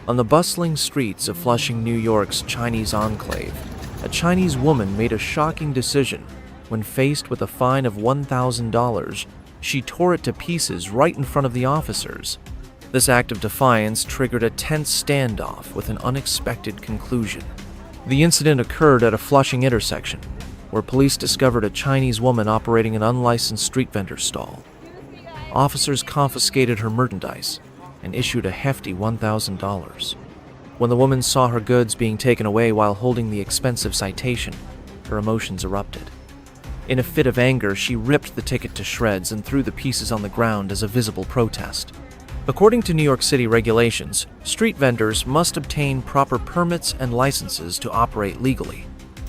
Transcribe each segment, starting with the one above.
On the bustling streets of Flushing, New York's Chinese enclave, a Chinese woman made a shocking decision. When faced with a fine of $1,000, she tore it to pieces right in front of the officers. This act of defiance triggered a tense standoff with an unexpected conclusion. The incident occurred at a Flushing intersection, where police discovered a Chinese woman operating an unlicensed street vendor stall. Officers confiscated her merchandise and issued a hefty $1,000. When the woman saw her goods being taken away while holding the expensive citation, her emotions erupted. In a fit of anger, she ripped the ticket to shreds and threw the pieces on the ground as a visible protest. According to New York City regulations, street vendors must obtain proper permits and licenses to operate legally.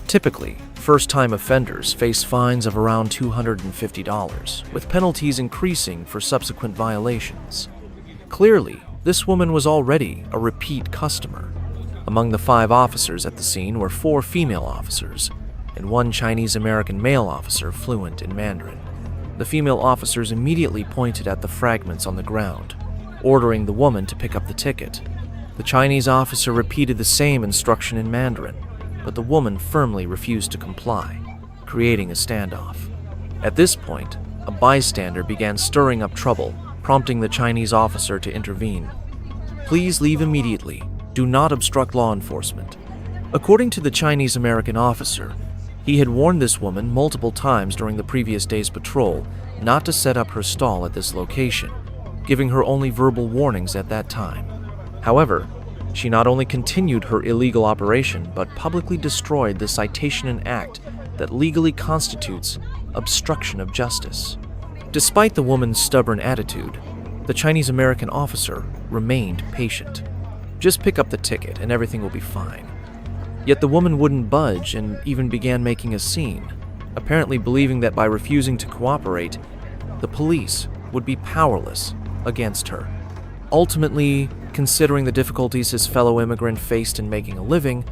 Typically, first-time offenders face fines of around $250, with penalties increasing for subsequent violations. Clearly, this woman was already a repeat customer. Among the 5 officers at the scene were 4 female officers and 1 Chinese-American male officer fluent in Mandarin. The female officers immediately pointed at the fragments on the ground, ordering the woman to pick up the ticket. The Chinese officer repeated the same instruction in Mandarin, but the woman firmly refused to comply, creating a standoff. At this point, a bystander began stirring up trouble, prompting the Chinese officer to intervene. "Please leave immediately. Do not obstruct law enforcement." According to the Chinese-American officer, he had warned this woman multiple times during the previous day's patrol not to set up her stall at this location, giving her only verbal warnings at that time. However, she not only continued her illegal operation but publicly destroyed the citation and act that legally constitutes obstruction of justice. Despite the woman's stubborn attitude, the Chinese-American officer remained patient. "Just pick up the ticket and everything will be fine." Yet the woman wouldn't budge and even began making a scene, apparently believing that by refusing to cooperate, the police would be powerless against her. Ultimately, considering the difficulties his fellow immigrant faced in making a living,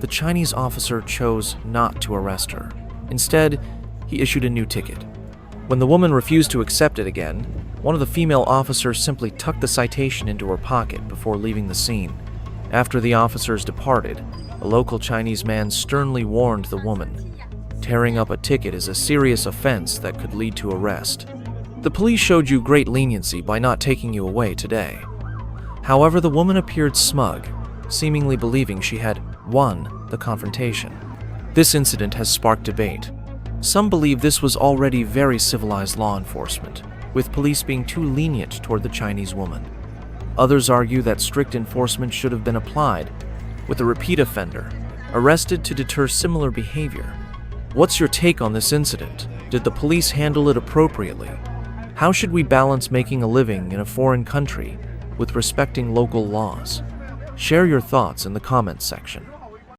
the Chinese officer chose not to arrest her. Instead, he issued a new ticket. When the woman refused to accept it again, one of the female officers simply tucked the citation into her pocket before leaving the scene. After the officers departed, a local Chinese man sternly warned the woman, "Tearing up a ticket is a serious offense that could lead to arrest. The police showed you great leniency by not taking you away today." However, the woman appeared smug, seemingly believing she had won the confrontation. This incident has sparked debate. Some believe this was already very civilized law enforcement, with police being too lenient toward the Chinese woman. Others argue that strict enforcement should have been applied, with a repeat offender arrested to deter similar behavior. What's your take on this incident? Did the police handle it appropriately? How should we balance making a living in a foreign country with respecting local laws? Share your thoughts in the comments section.